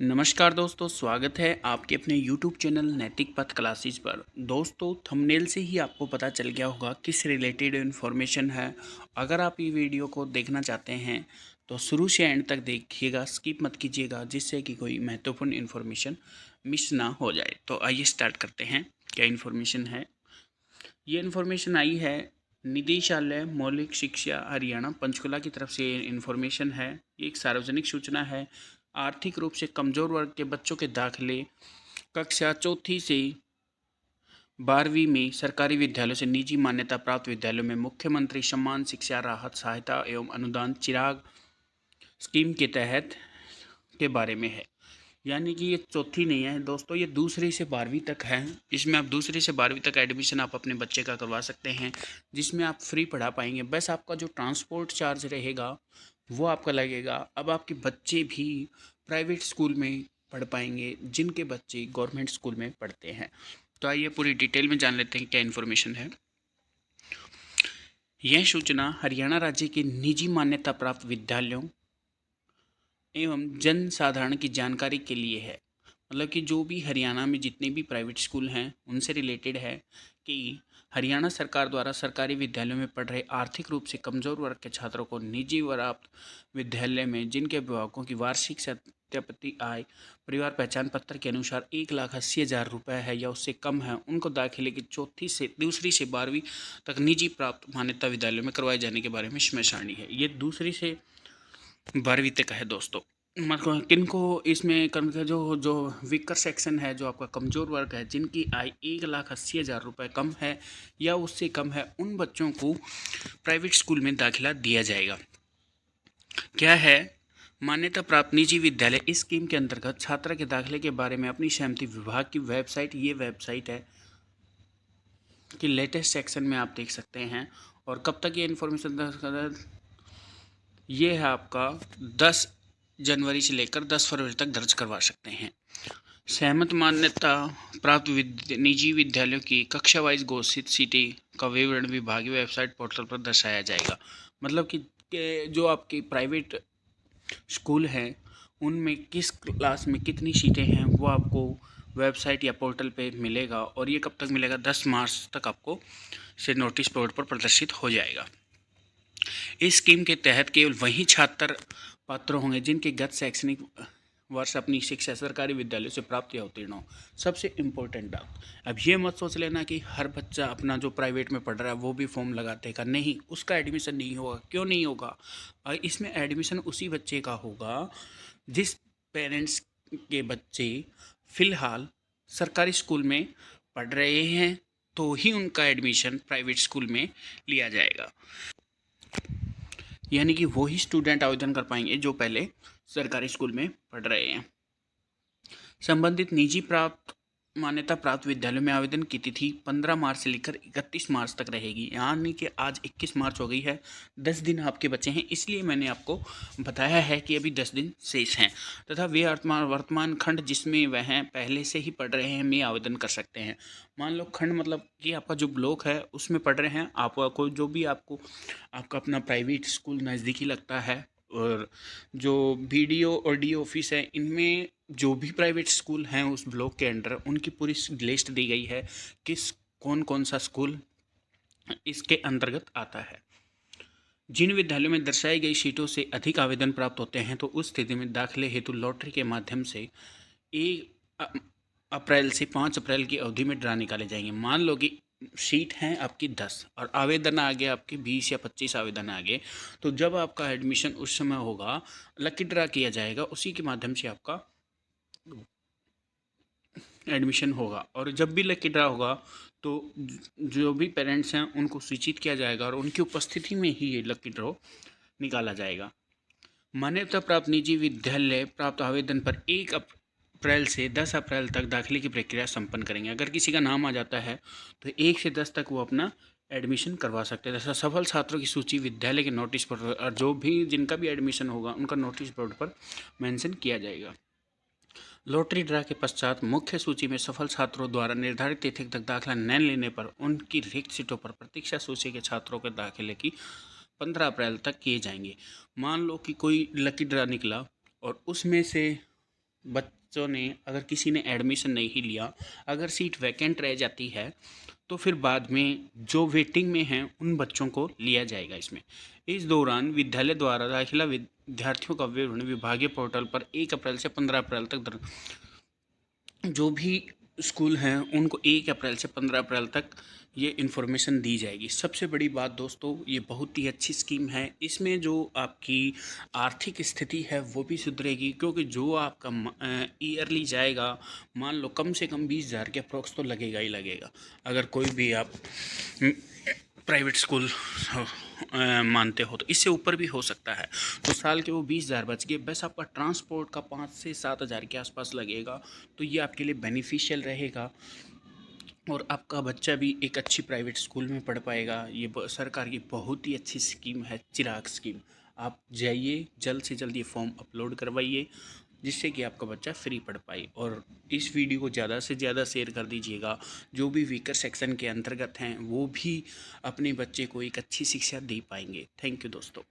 नमस्कार दोस्तों, स्वागत है आपके अपने YouTube चैनल नैतिक पथ क्लासेस पर। दोस्तों, थंबनेल से ही आपको पता चल गया होगा किस रिलेटेड इन्फॉर्मेशन है। अगर आप ये वीडियो को देखना चाहते हैं तो शुरू से एंड तक देखिएगा, स्किप मत कीजिएगा, जिससे कि कोई महत्वपूर्ण इन्फॉर्मेशन मिस ना हो जाए। तो आइए स्टार्ट करते हैं। क्या इन्फॉर्मेशन है? ये इन्फॉर्मेशन आई है निदेशालय मौलिक शिक्षा हरियाणा पंचकुला की तरफ से इन्फॉर्मेशन है। ये एक सार्वजनिक सूचना है। आर्थिक रूप से कमज़ोर वर्ग के बच्चों के दाखिले कक्षा चौथी से 12वीं में सरकारी विद्यालयों से निजी मान्यता प्राप्त विद्यालयों में मुख्यमंत्री सम्मान शिक्षा राहत सहायता एवं अनुदान चिराग स्कीम के तहत के बारे में है। यानी कि ये चौथी नहीं है दोस्तों, ये दूसरी से 12वीं तक है। इसमें आप दूसरी से 12वीं तक एडमिशन आप अपने बच्चे का करवा सकते हैं, जिसमें आप फ्री पढ़ा पाएंगे। बस आपका जो ट्रांसपोर्ट चार्ज रहेगा वो आपका लगेगा। अब आपके बच्चे भी प्राइवेट स्कूल में पढ़ पाएंगे जिनके बच्चे गवर्नमेंट स्कूल में पढ़ते हैं। तो आइए पूरी डिटेल में जान लेते हैं क्या इन्फॉर्मेशन है। यह सूचना हरियाणा राज्य के निजी मान्यता प्राप्त विद्यालयों एवं जन साधारण की जानकारी के लिए है। मतलब कि जो भी हरियाणा में जितने भी प्राइवेट स्कूल हैं उनसे रिलेटेड है कि हरियाणा सरकार द्वारा सरकारी विद्यालयों में पढ़ रहे आर्थिक रूप से कमजोर वर्ग के छात्रों को निजी प्राप्त विद्यालय में जिनके अभिभावकों की वार्षिक सत्यापित आय परिवार पहचान पत्र के अनुसार 1,80,000 रुपये है या उससे कम है, उनको दाखिले की चौथी से दूसरी से 12वीं तक निजी प्राप्त मान्यता विद्यालयों में करवाए जाने के बारे में समय सारणी है। ये दूसरी से 12वीं तक है दोस्तों। मतलब किन को इसमें कम जो जो वीकर सेक्शन है, जो आपका कमज़ोर वर्ग है, जिनकी आय 1,80,000 रुपये कम है या उससे कम है, उन बच्चों को प्राइवेट स्कूल में दाखिला दिया जाएगा। क्या है? मान्यता प्राप्त निजी विद्यालय इस स्कीम के अंतर्गत छात्र के दाखिले के बारे में अपनी सहमति विभाग की वेबसाइट, ये वेबसाइट है कि लेटेस्ट सेक्शन में आप देख सकते हैं। और कब तक ये इन्फॉर्मेशन, ये है आपका 10 जनवरी से लेकर 10 फरवरी तक दर्ज करवा सकते हैं। सहमत मान्यता प्राप्त निजी विद्यालयों की कक्षा वाइज घोषित सीटें का विवरण विभागीय वेबसाइट पोर्टल पर दर्शाया जाएगा। मतलब कि जो आपकी प्राइवेट स्कूल हैं उनमें किस क्लास में कितनी सीटें हैं वो आपको वेबसाइट या पोर्टल पे मिलेगा। और ये कब तक मिलेगा? 10 मार्च तक आपको से नोटिस बोर्ड पर प्रदर्शित हो जाएगा। इस स्कीम के तहत केवल वही छात्र पात्र होंगे जिनके गत शैक्षणिक वर्ष अपनी शिक्षा सरकारी विद्यालय से प्राप्त या उत्तीर्ण हो। सबसे इम्पोर्टेंट बात, अब ये मत सोच लेना कि हर बच्चा अपना जो प्राइवेट में पढ़ रहा है वो भी फॉर्म लगा देगा। नहीं, उसका एडमिशन नहीं होगा। क्यों नहीं होगा? इसमें एडमिशन उसी बच्चे का होगा जिस पेरेंट्स के बच्चे फ़िलहाल सरकारी स्कूल में पढ़ रहे हैं, तो ही उनका एडमिशन प्राइवेट स्कूल में लिया जाएगा। यानी कि वही स्टूडेंट आवेदन कर पाएंगे जो पहले सरकारी स्कूल में पढ़ रहे हैं। संबंधित निजी प्राप्त मान्यता प्राप्त विद्यालयों में आवेदन की तिथि 15 मार्च से लेकर 31 मार्च तक रहेगी। यानी कि आज 21 मार्च हो गई है, 10 दिन आपके बचे हैं, इसलिए मैंने आपको बताया है कि अभी 10 दिन शेष हैं। तथा वे वर्तमान खंड जिसमें वह पहले से ही पढ़ रहे हैं में आवेदन कर सकते हैं। मान लो खंड मतलब कि आपका जो ब्लॉक है उसमें पढ़ रहे हैं आप, कोई जो भी आपको आपका अपना प्राइवेट स्कूल नज़दीकी लगता है, और जो बीडीओ और डी ऑफिस है इनमें जो भी प्राइवेट स्कूल हैं उस ब्लॉक के अंडर, उनकी पूरी लिस्ट दी गई है किस कौन कौन सा स्कूल इसके अंतर्गत आता है। जिन विद्यालयों में दर्शाई गई सीटों से अधिक आवेदन प्राप्त होते हैं तो उस स्थिति में दाखिले हेतु लॉटरी के माध्यम से 1 अप्रैल से 5 अप्रैल की अवधि में ड्रा निकाले जाएंगे। मान लो कि सीट हैं आपकी 10 और आवेदन आ गए आपके 20 या 25 आवेदन आ गए, तो जब आपका एडमिशन उस समय होगा, लकी ड्रा किया जाएगा, उसी के माध्यम से आपका एडमिशन होगा। और जब भी लकी ड्रा होगा तो जो भी पेरेंट्स हैं उनको सूचित किया जाएगा और उनकी उपस्थिति में ही ये लकी ड्रॉ निकाला जाएगा। मान्यता प्राप्त निजी विद्यालय प्राप्त आवेदन पर 1 अप्रैल से 10 अप्रैल तक दाखिले की प्रक्रिया संपन्न करेंगे। अगर किसी का नाम आ जाता है तो 1 से 10 तक वो अपना एडमिशन करवा सकते हैं। जैसा सफल छात्रों की सूची विद्यालय के नोटिस पर, और जो भी जिनका भी एडमिशन होगा उनका नोटिस बोर्ड पर मेंशन किया जाएगा। लॉटरी ड्रा के पश्चात मुख्य सूची में सफल छात्रों द्वारा निर्धारित तिथि तक दाखिला न लेने पर उनकी रिक्त सीटों पर प्रतीक्षा सूची के छात्रों के दाखिले की 15 अप्रैल तक किए जाएंगे। मान लो कि कोई लकी ड्रा निकला और उसमें से बच्चों ने, अगर किसी ने एडमिशन नहीं लिया, अगर सीट वैकेंट रह जाती है, तो फिर बाद में जो वेटिंग में हैं उन बच्चों को लिया जाएगा इसमें। इस दौरान विद्यालय द्वारा दाखिला विद्यार्थियों का विवरण विभागीय पोर्टल पर 1 अप्रैल से 15 अप्रैल तक जो भी स्कूल हैं उनको 1 अप्रैल से 15 अप्रैल तक ये इन्फॉर्मेशन दी जाएगी। सबसे बड़ी बात दोस्तों, ये बहुत ही अच्छी स्कीम है। इसमें जो आपकी आर्थिक स्थिति है वो भी सुधरेगी, क्योंकि जो आपका ईयरली जाएगा, मान लो कम से कम 20,000 के अप्रोक्स तो लगेगा ही लगेगा। अगर कोई भी आप प्राइवेट स्कूल मानते हो तो इससे ऊपर भी हो सकता है। तो साल के वो 20,000 बच गए, बस आपका ट्रांसपोर्ट का 5 से 7,000 के आसपास लगेगा। तो ये आपके लिए बेनिफिशियल रहेगा और आपका बच्चा भी एक अच्छी प्राइवेट स्कूल में पढ़ पाएगा। ये सरकार की बहुत ही अच्छी स्कीम है, चिराग स्कीम। आप जाइए, जल्द से जल्द ये फॉर्म अपलोड करवाइए, जिससे कि आपका बच्चा फ्री पढ़ पाए। और इस वीडियो को ज़्यादा से ज़्यादा शेयर कर दीजिएगा। जो भी वीकर सेक्शन के अंतर्गत हैं वो भी अपने बच्चे को एक अच्छी शिक्षा दे पाएंगे। थैंक यू दोस्तों।